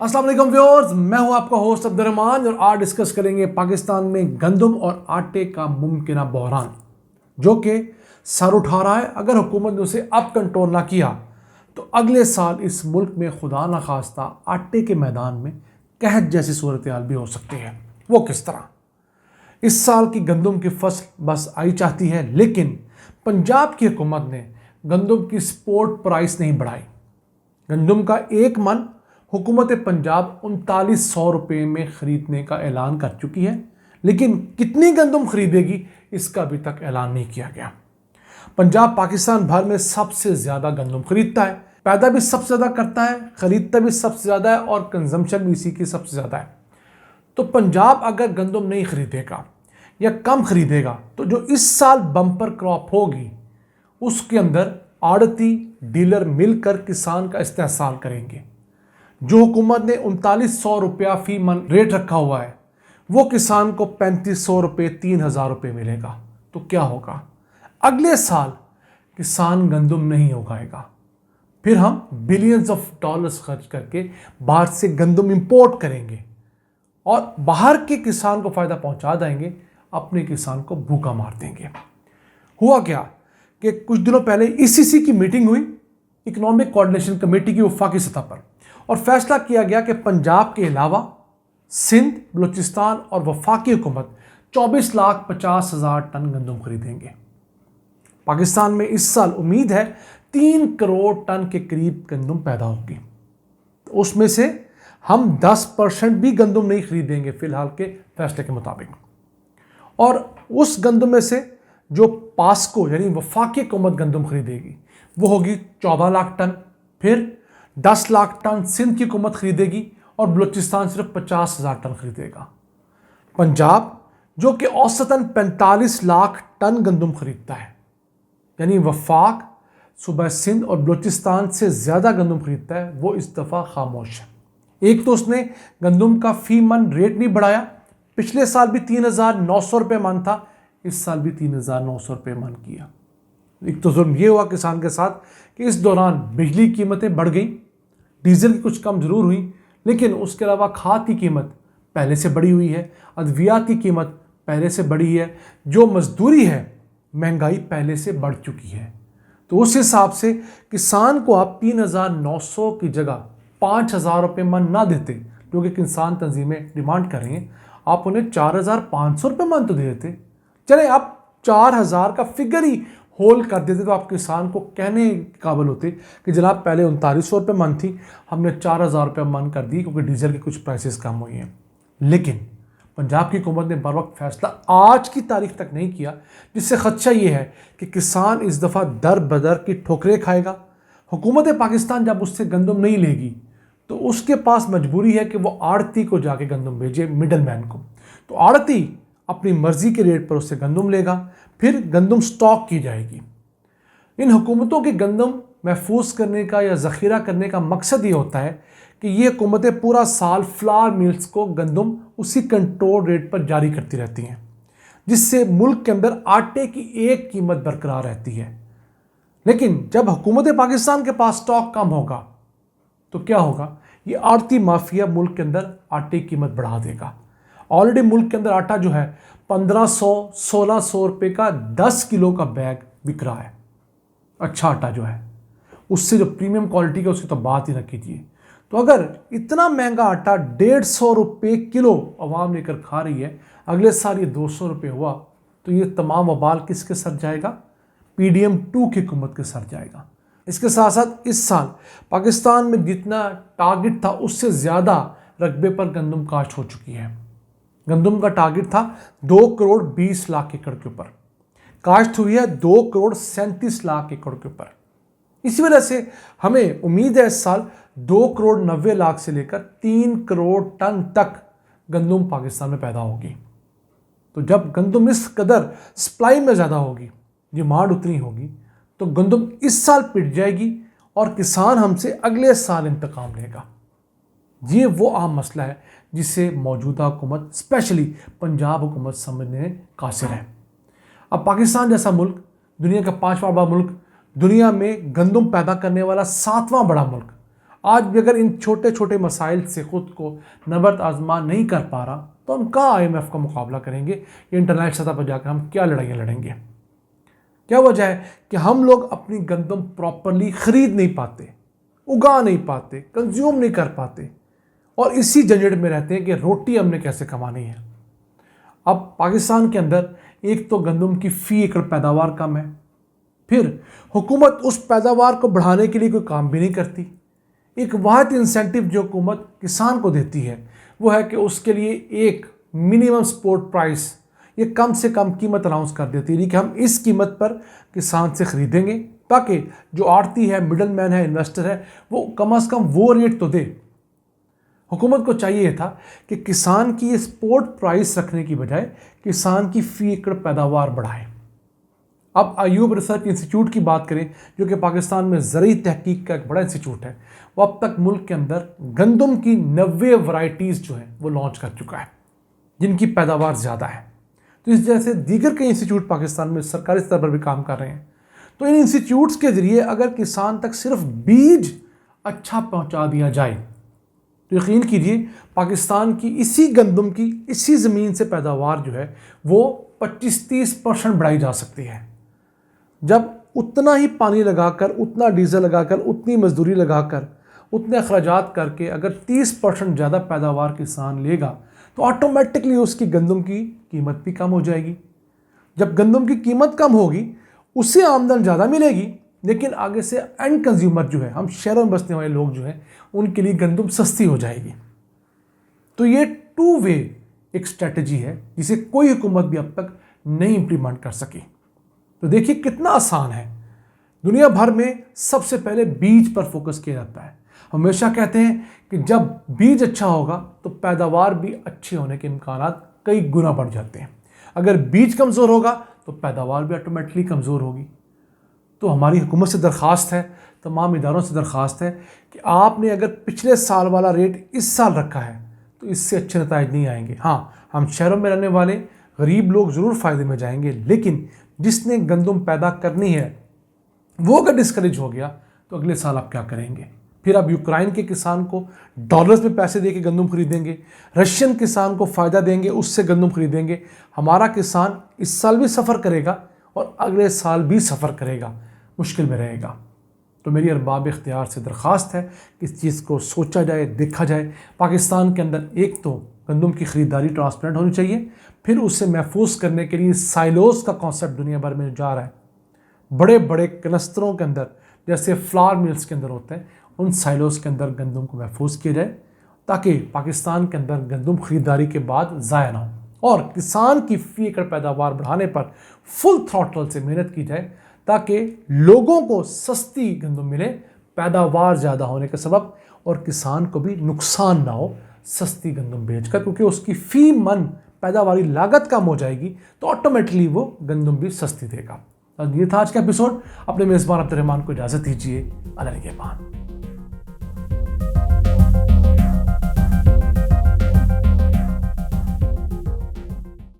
अस्सलाम वालेकुम व्यूअर्स, मैं हूं आपका होस्ट अब्दुर्रहमान और आज डिस्कस करेंगे पाकिस्तान में गंदम और आटे का मुमकिन बहरान जो कि सर उठा रहा है। अगर हुकूमत ने उसे अब कंट्रोल ना किया तो अगले साल इस मुल्क में खुदा न खास्ता आटे के मैदान में कहत जैसी सूरत हाल भी हो सकती है। वो किस तरह? इस साल की गंदम की फसल बस आई चाहती है, लेकिन पंजाब की हुकूमत ने गंदम की स्पोर्ट प्राइस नहीं बढ़ाई। गंदम का एक मन हुकूमत पंजाब 3900 रुपये में ख़रीदने का ऐलान कर चुकी है, लेकिन कितनी गंदम खरीदेगी इसका अभी तक ऐलान नहीं किया गया। पंजाब पाकिस्तान भर में सबसे ज़्यादा गंदम खरीदता है, पैदा भी सबसे ज़्यादा करता है, ख़रीदता भी सबसे ज़्यादा है और कंजम्पशन भी इसी की सबसे ज़्यादा है। तो पंजाब अगर गंदम नहीं खरीदेगा या कम खरीदेगा तो जो इस साल बम्पर क्रॉप होगी उसके अंदर आड़ती डीलर मिलकर किसान का इस्तेहसाल करेंगे। जो हुकूमत ने 3900 रुपया फी मन रेट रखा हुआ है वो किसान को 3500 रुपये 3000 रुपये मिलेगा। तो क्या होगा? अगले साल किसान गंदम नहीं उगाएगा, फिर हम बिलियंस ऑफ डॉलर्स खर्च करके बाहर से गंदम इंपोर्ट करेंगे और बाहर के किसान को फ़ायदा पहुंचा देंगे, अपने किसान को भूखा मार देंगे। हुआ क्या कि कुछ दिनों पहले ईसीसी की मीटिंग हुई, इकोनॉमिक कोऑर्डिनेशन कमेटी की वफाकी सतह पर, और फैसला किया गया कि पंजाब के अलावा सिंध, बलूचिस्तान और वफाकी हुकूमत 24,50,000 टन गंदम खरीदेंगे। पाकिस्तान में इस साल उम्मीद है 3 करोड़ टन के करीब गंदम पैदा होगी। तो उसमें से हम 10% भी गंदम नहीं खरीदेंगे फिलहाल के फैसले के मुताबिक, और उस गंदम में से जो पास्को यानी वफाकी हुकूमत गंदम खरीदेगी वो होगी 14 लाख टन, फिर 10 लाख टन सिंध की हुकूमत खरीदेगी और बलूचिस्तान सिर्फ 50,000 टन खरीदेगा। पंजाब जो कि औसतन 45 लाख टन गंदम खरीदता है, यानी वफाक सूबा सिंध और बलूचिस्तान से ज़्यादा गंदम खरीदता है, वो इस दफ़ा खामोश है। एक तो उसने गंदम का फी मन रेट नहीं बढ़ाया, पिछले साल भी 3,900 रुपये मन था, इस साल भी 3,900 रुपये मन किया। एक तो जुर्म ये हुआ किसान के साथ कि इस दौरान बिजली की कीमतें बढ़ गई, डीजल की कुछ कम ज़रूर हुई, लेकिन उसके अलावा खाद की कीमत पहले से बढ़ी हुई है, अद्वियात की कीमत पहले से बढ़ी है, जो मजदूरी है महंगाई पहले से बढ़ चुकी है। तो उस हिसाब से किसान को आप 3,900 की जगह 5,000 रुपये मन ना देते, जो कि किसान तंजीमें डिमांड कर रही हैं, आप उन्हें 4,500 रुपये मन तो दे देते। चले आप 4,000 का फिगर ही होल कर देते तो आप किसान को कहने के काबिल होते कि जनाब पहले 3900 रुपये मन थी, हमने 4,000 रुपये मन कर दी क्योंकि डीजल की कुछ प्राइसेस कम हुई हैं। लेकिन पंजाब की हुकूमत ने बर वक्त फैसला आज की तारीख तक नहीं किया, जिससे खदशा ये है कि किसान इस दफ़ा दर बदर की ठोकरें खाएगा। हुकूमत पाकिस्तान जब उससे गंदम नहीं लेगी तो उसके पास मजबूरी है कि वो आड़ती को जाके गंदम भेजे, मिडल मैन को। तो आड़ती अपनी मर्जी के रेट पर उससे गंदम लेगा, फिर गंदम स्टॉक की जाएगी। इन हुकूमतों के गंदम महफूज करने का या ज़ख़ीरा करने का मकसद ये होता है कि ये हुकूमतें पूरा साल फ्लावर मिल्स को गंदम उसी कंट्रोल रेट पर जारी करती रहती हैं, जिससे मुल्क के अंदर आटे की एक कीमत बरकरार रहती है। लेकिन जब हुकूमत पाकिस्तान के पास स्टॉक कम होगा तो क्या होगा? ये आड़ती माफिया मुल्क के अंदर आटे की कीमत बढ़ा देगा। ऑलरेडी मुल्क के अंदर आटा जो है 1500-1600 रुपये का 10 किलो का बैग बिक रहा है। अच्छा आटा जो है, उससे जो प्रीमियम क्वालिटी का उसकी तो बात ही न कीजिए। तो अगर इतना महंगा आटा 150 रुपये किलो आवाम लेकर खा रही है, अगले साल ये 200 रुपये हुआ तो ये तमाम वबाल किसके सर जाएगा? PDM 2 की हुकूमत के सर जाएगा। इसके साथ साथ इस साल पाकिस्तान में जितना टारगेट था उससे ज़्यादा रकबे पर गंदम काश्त हो चुकी है। गंदम का टारगेट था 2 करोड़ 20 लाख एकड़ के ऊपर, काश्त हुई है 2 करोड़ 37 लाख एकड़ के ऊपर। इसी वजह से हमें उम्मीद है इस साल 2 करोड़ 90 लाख से लेकर 3 करोड़ टन तक गंदम पाकिस्तान में पैदा होगी। तो जब गंदम इस कदर सप्लाई में ज़्यादा होगी, डिमांड उतनी होगी, तो गंदम इस साल पिट जाएगी और किसान हमसे अगले साल इंतकाम लेगा। ये वो आम मसला है जिसे मौजूदा हुकूमत, स्पेशली पंजाब हुकूमत, समझने कासिर है। अब पाकिस्तान जैसा मुल्क, दुनिया का 5वां बड़ा मुल्क, दुनिया में गंदम पैदा करने वाला 7वां बड़ा मुल्क, आज भी अगर इन छोटे छोटे मसाइल से ख़ुद को नबर्द आजमा नहीं कर पा रहा तो हम कहाँ IMF का मुकाबला करेंगे, इंटरनेशनल सतह पर जाकर हम क्या लड़ाइयाँ लड़ेंगे। क्या वजह है कि हम लोग अपनी गंदम प्रॉपरली ख़रीद नहीं पाते, उगा नहीं पाते, कंज्यूम नहीं कर पाते और इसी झंझट में रहते हैं कि रोटी हमने कैसे कमानी है। अब पाकिस्तान के अंदर एक तो गंदम की फ़ी एकड़ पैदावार कम है, फिर हुकूमत उस पैदावार को बढ़ाने के लिए कोई काम भी नहीं करती। एक वाहिद इंसेंटिव जो हुकूमत किसान को देती है वो है कि उसके लिए एक मिनिमम सपोर्ट प्राइस, ये कम से कम कीमत अनाउंस कर देती है कि हम इस कीमत पर किसान से ख़रीदेंगे ताकि जो आड़ती है, मिडल मैन है, इन्वेस्टर है, वो कम से कम वो रेट तो दे। हुकूमत को चाहिए था कि किसान की ये सपोर्ट प्राइस रखने की बजाय किसान की फ़ी एकड़ पैदावार बढ़ाए। अब अयूब रिसर्च इंस्टीट्यूट की बात करें जो कि पाकिस्तान में ज़रई तहकीक का एक बड़ा इंस्टीट्यूट है, वो अब तक मुल्क के अंदर गंदम की 90 वैरायटीज़ जो हैं वो लॉन्च कर चुका है जिनकी पैदावार ज़्यादा है। तो इस जैसे दीगर कई इंस्टीट्यूट पाकिस्तान में सरकारी स्तर पर भी काम कर रहे हैं। तो इन इंस्टीट्यूट्स के ज़रिए अगर किसान तक सिर्फ बीज अच्छा पहुंचा दिया जाए तो यकीन कीजिए पाकिस्तान की इसी गंदम की इसी ज़मीन से पैदावार जो है वो 25-30% बढ़ाई जा सकती है। जब उतना ही पानी लगाकर, उतना डीजल लगाकर, उतनी मजदूरी लगाकर, उतने अखराजात करके अगर 30% ज़्यादा पैदावार किसान लेगा तो ऑटोमेटिकली उसकी गंदम की कीमत भी कम हो जाएगी। जब गंदम की कीमत कम होगी उससे आमदन ज़्यादा मिलेगी, लेकिन आगे से एंड कंज्यूमर जो है, हम शहरों में बसने वाले लोग जो हैं, उनके लिए गंदम सस्ती हो जाएगी। तो ये 2 वे एक स्ट्रेटजी है जिसे कोई हुकूमत भी अब तक नहीं इम्प्लीमेंट कर सकी। तो देखिए कितना आसान है। दुनिया भर में सबसे पहले बीज पर फोकस किया जाता है। हमेशा कहते हैं कि जब बीज अच्छा होगा तो पैदावार भी अच्छे होने के इम्कान कई गुना बढ़ जाते हैं। अगर बीज कमज़ोर होगा तो पैदावार भी ऑटोमेटिकली कमज़ोर होगी। तो हमारी हुकूमत से दरख्वास्त है, तमाम इदारों से दरख्वास्त है कि आपने अगर पिछले साल वाला रेट इस साल रखा है तो इससे अच्छे नताइज नहीं आएंगे। हाँ, हम शहरों में रहने वाले गरीब लोग ज़रूर फ़ायदे में जाएंगे, लेकिन जिसने गंदम पैदा करनी है वो अगर डिस्करेज हो गया तो अगले साल आप क्या करेंगे। फिर आप यूक्रेन के किसान को डॉलर्स में पैसे दे के गंदम खरीदेंगे, रशियन किसान को फ़ायदा देंगे, उससे गंदम खरीदेंगे। हमारा किसान इस साल भी सफ़र करेगा और अगले साल भी सफ़र करेगा, मुश्किल में रहेगा। तो मेरी अरबाब इख्तियार से दरख्वास्त है कि इस चीज़ को सोचा जाए, देखा जाए। पाकिस्तान के अंदर एक तो गंदम की ख़रीदारी ट्रांसपेरेंट होनी चाहिए, फिर उसे महफूज करने के लिए साइलोज़ का कॉन्सेप्ट दुनिया भर में जा रहा है। बड़े बड़े क्लस्टरों के अंदर जैसे फ्लावर मिल्स के अंदर होते हैं, उन साइलोज़ के अंदर गंदम को महफूज किया जाए ताकि पाकिस्तान के अंदर गंदम ख़रीदारी के बाद ज़ाया ना हो और किसान की फ़ी एकड़ पैदावार बढ़ाने पर फुल थ्रॉटल से मेहनत की जाए ताकि लोगों को सस्ती गंदम मिले, पैदावार ज़्यादा होने का सबब, और किसान को भी नुकसान ना हो सस्ती गंदम बेचकर, क्योंकि उसकी फ़ी मन पैदावारी लागत कम हो जाएगी तो ऑटोमेटिकली वो गंदम भी सस्ती देगा। और ये था आज का एपिसोड। अपने मेज़बान अब्दुर्रहमान को इजाज़त दीजिए। अल्लाह के बाद।